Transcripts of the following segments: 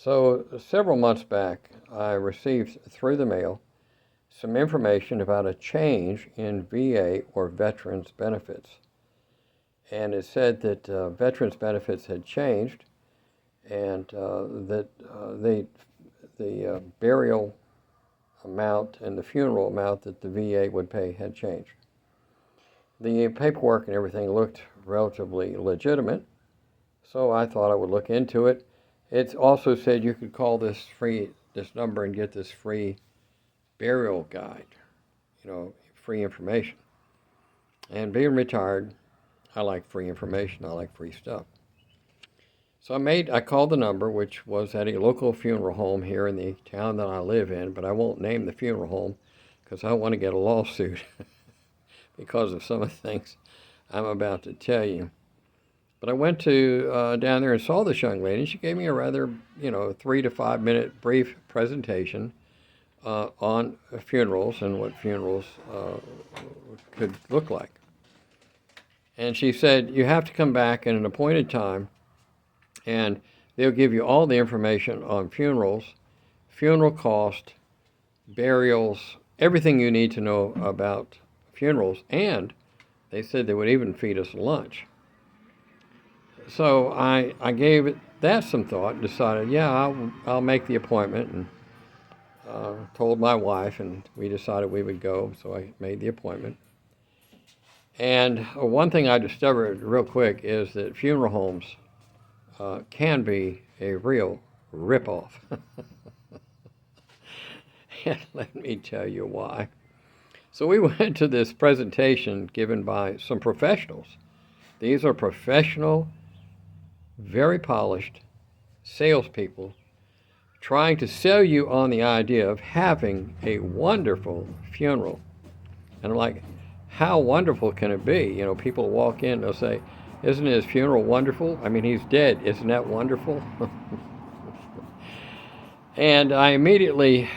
So, several months back, I received through the mail some information about a change in VA or veterans benefits. And it said that veterans benefits had changed and that the burial amount and the funeral amount that the VA would pay had changed. The paperwork and everything looked relatively legitimate, so I thought I would look into it. It also said you could call this number and get this free burial guide, free information. And being retired, I like free information. I like free stuff. So I called the number, which was at a local funeral home here in the town that I live in, but I won't name the funeral home because I want to get a lawsuit because of some of the things I'm about to tell you. But I went to down there and saw this young lady. She gave me a rather, 3 to 5 minute brief presentation on funerals and what funerals could look like. And she said, you have to come back at an appointed time, and they'll give you all the information on funerals, funeral cost, burials, everything you need to know about funerals, and they said they would even feed us lunch. So I gave that some thought, decided, I'll make the appointment, and told my wife, and we decided we would go, so I made the appointment. And one thing I discovered real quick is that funeral homes can be a real ripoff. And let me tell you why. So we went to this presentation given by some professionals. These are professional, very polished salespeople trying to sell you on the idea of having a wonderful funeral. And I'm like, how wonderful can it be? People walk in, they'll say, isn't his funeral wonderful? I mean, he's dead. Isn't that wonderful? And I immediately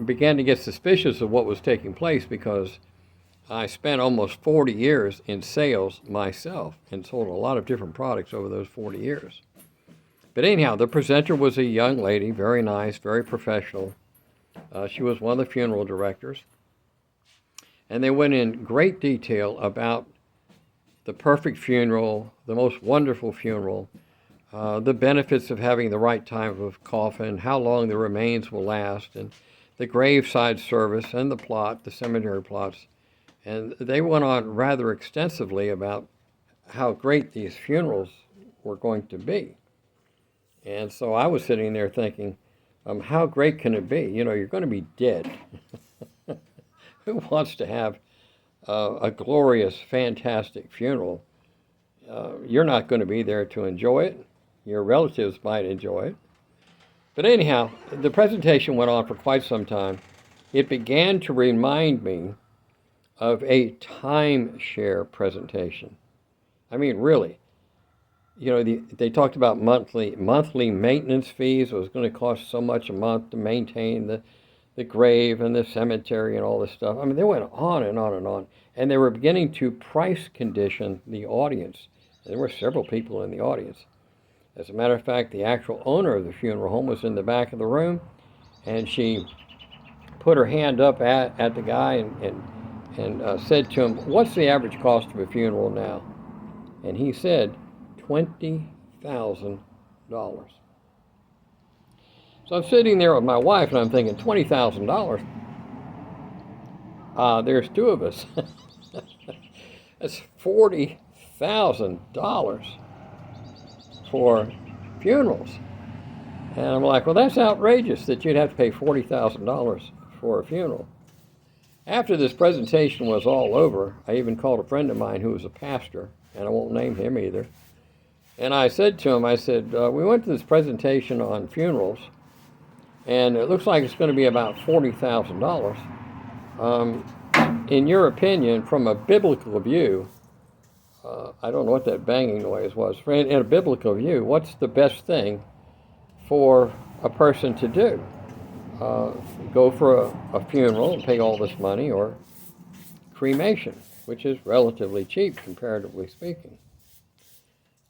began to get suspicious of what was taking place because I spent almost 40 years in sales myself and sold a lot of different products over those 40 years. But anyhow, the presenter was a young lady, very nice, very professional. She was one of the funeral directors. And they went in great detail about the perfect funeral, the most wonderful funeral, the benefits of having the right type of coffin, how long the remains will last, and the graveside service and the plot, the cemetery plots. And they went on rather extensively about how great these funerals were going to be. And so I was sitting there thinking, how great can it be? You're going to be dead. Who wants to have a glorious, fantastic funeral? You're not going to be there to enjoy it. Your relatives might enjoy it. But anyhow, the presentation went on for quite some time. It began to remind me of a timeshare presentation. I mean, really. They talked about monthly maintenance fees. It was going to cost so much a month to maintain the grave and the cemetery and all this stuff. I mean, they went on and on and on. And they were beginning to price condition the audience. There were several people in the audience. As a matter of fact, the actual owner of the funeral home was in the back of the room, and she put her hand up at the guy and said to him, what's the average cost of a funeral now? And he said, $20,000. So I'm sitting there with my wife, and I'm thinking, $20,000? There's two of us. That's $40,000 for funerals. And I'm like, well, that's outrageous that you'd have to pay $40,000 for a funeral. After this presentation was all over, I even called a friend of mine who was a pastor, and I won't name him either. And I said to him, we went to this presentation on funerals, and it looks like it's going to be about $40,000. In your opinion, from a biblical view, I don't know what that banging noise was. In a biblical view, what's the best thing for a person to do? Go for a funeral and pay all this money, or cremation, which is relatively cheap, comparatively speaking.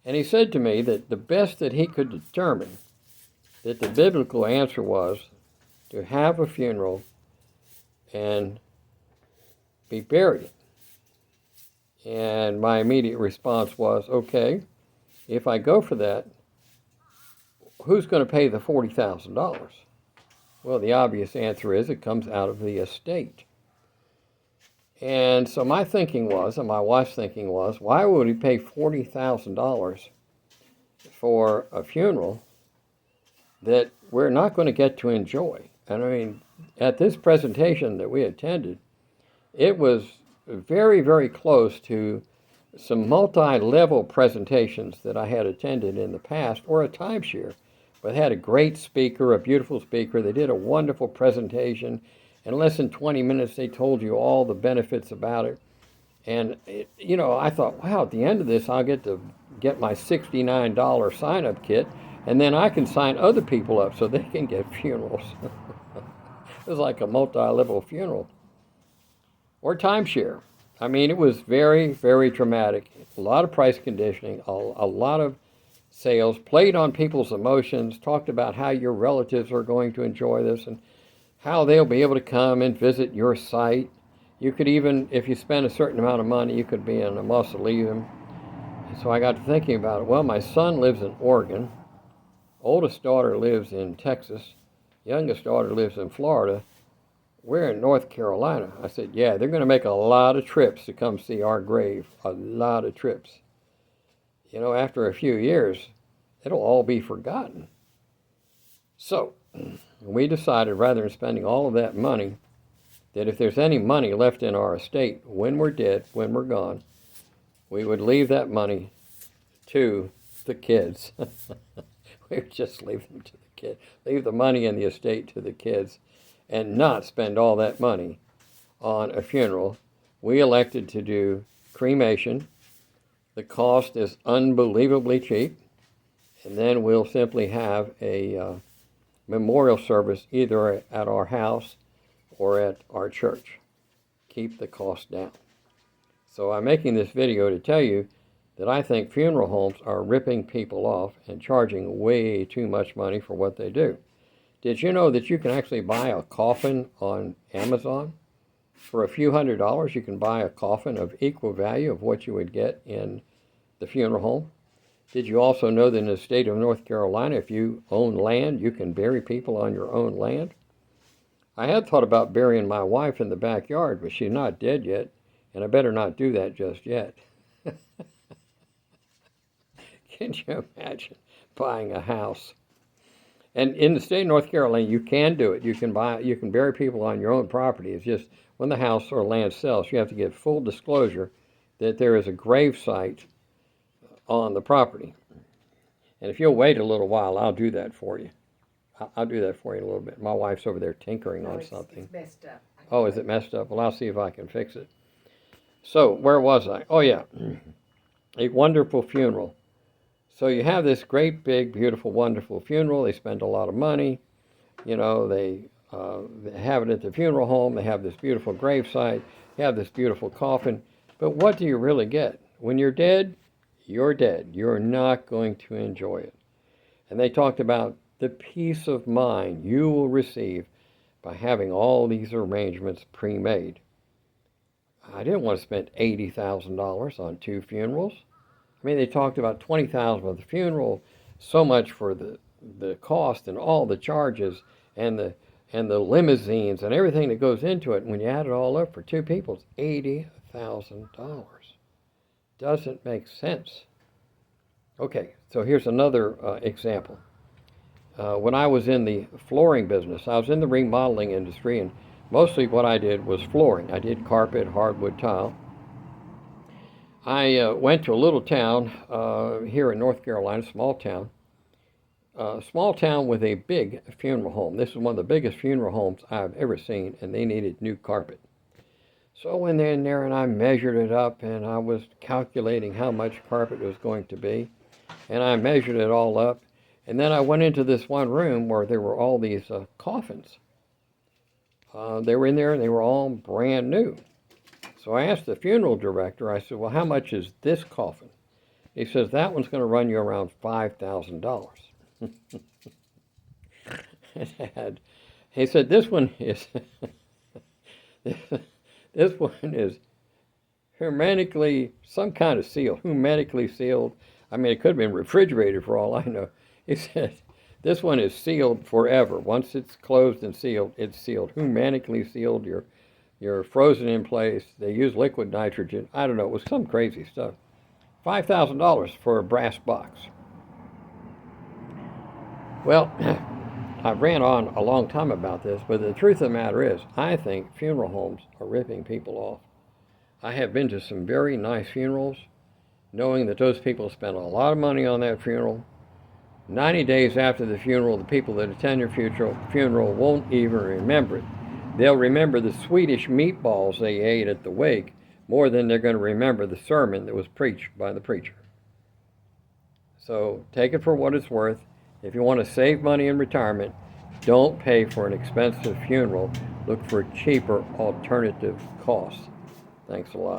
And he said to me that the best that he could determine that the biblical answer was to have a funeral and be buried. And my immediate response was, okay, if I go for that, who's going to pay the $40,000? Well, the obvious answer is it comes out of the estate. And so my thinking was, and my wife's thinking was, why would we pay $40,000 for a funeral that we're not going to get to enjoy? And I mean, at this presentation that we attended, it was very, very close to some multi-level presentations that I had attended in the past, or a timeshare. But had a great speaker, a beautiful speaker. They did a wonderful presentation. In less than 20 minutes, they told you all the benefits about it. And, I thought, wow, at the end of this, I'll get to get my $69 sign-up kit, and then I can sign other people up so they can get funerals. It was like a multi-level funeral. Or timeshare. I mean, it was very, very dramatic. A lot of price conditioning, a lot of sales, played on people's emotions, talked about how your relatives are going to enjoy this and how they'll be able to come and visit your site. You could even, if you spend a certain amount of money, you could be in a mausoleum. And so I got to thinking about it. Well, my son lives in Oregon. Oldest daughter lives in Texas. Youngest daughter lives in Florida. We're in North Carolina. I said, yeah, they're going to make a lot of trips to come see our grave. A lot of trips. After a few years, it'll all be forgotten. So, we decided, rather than spending all of that money, that if there's any money left in our estate when we're dead, when we're gone, we would leave that money to the kids. We would just leave them to the kids. Leave the money in the estate to the kids and not spend all that money on a funeral. We elected to do cremation. The cost is unbelievably cheap. And then we'll simply have a memorial service either at our house or at our church. Keep the cost down. So I'm making this video to tell you that I think funeral homes are ripping people off and charging way too much money for what they do. Did you know that you can actually buy a coffin on Amazon? For a few $100s, you can buy a coffin of equal value of what you would get in the funeral home. Did you also know that in the state of North Carolina, if you own land, you can bury people on your own land? I had thought about burying my wife in the backyard, but she's not dead yet, and I better not do that just yet. Can you imagine buying a house? And in the state of North Carolina, you can do it. You can bury people on your own property. It's just when the house or land sells, you have to give full disclosure that there is a grave site on the property. And if you'll wait a little while, I'll do that for you. I'll do that for you in a little bit. My wife's over there tinkering on something. It's messed up. Oh, is it messed up? Well, I'll see if I can fix it. So, where was I? Oh, yeah. A wonderful funeral. So you have this great, big, beautiful, wonderful funeral. They spend a lot of money. They have it at the funeral home. They have this beautiful gravesite. You have this beautiful coffin. But what do you really get? When you're dead, you're dead. You're not going to enjoy it. And they talked about the peace of mind you will receive by having all these arrangements pre-made. I didn't want to spend $80,000 on 2 funerals. I mean, they talked about $20,000 for the funeral, so much for the cost and all the charges and the limousines and everything that goes into it. And when you add it all up for 2 people, it's $80,000. Doesn't make sense. Okay, so here's another example. When I was in the flooring business, I was in the remodeling industry, and mostly what I did was flooring. I did carpet, hardwood, tile. I went to a little town here in North Carolina, small town with a big funeral home. This is one of the biggest funeral homes I've ever seen, and they needed new carpet. So I went in there and I measured it up, and I was calculating how much carpet it was going to be, and I measured it all up. And then I went into this one room where there were all these coffins. They were in there and they were all brand new. So I asked the funeral director, I said, well, how much is this coffin? He says, that one's going to run you around $5,000. He said, this one is, this one is hermetically, some kind of seal, hermetically sealed. I mean, it could have been refrigerated for all I know. He said, this one is sealed forever. Once it's closed and sealed, it's sealed, hermetically sealed. You're frozen in place. They use liquid nitrogen. I don't know. It was some crazy stuff. $5,000 for a brass box. Well, I ran on a long time about this, but the truth of the matter is, I think funeral homes are ripping people off. I have been to some very nice funerals, knowing that those people spent a lot of money on that funeral. 90 days after the funeral, the people that attend your funeral won't even remember it. They'll remember the Swedish meatballs they ate at the wake more than they're going to remember the sermon that was preached by the preacher. So take it for what it's worth. If you want to save money in retirement, don't pay for an expensive funeral. Look for cheaper alternative costs. Thanks a lot.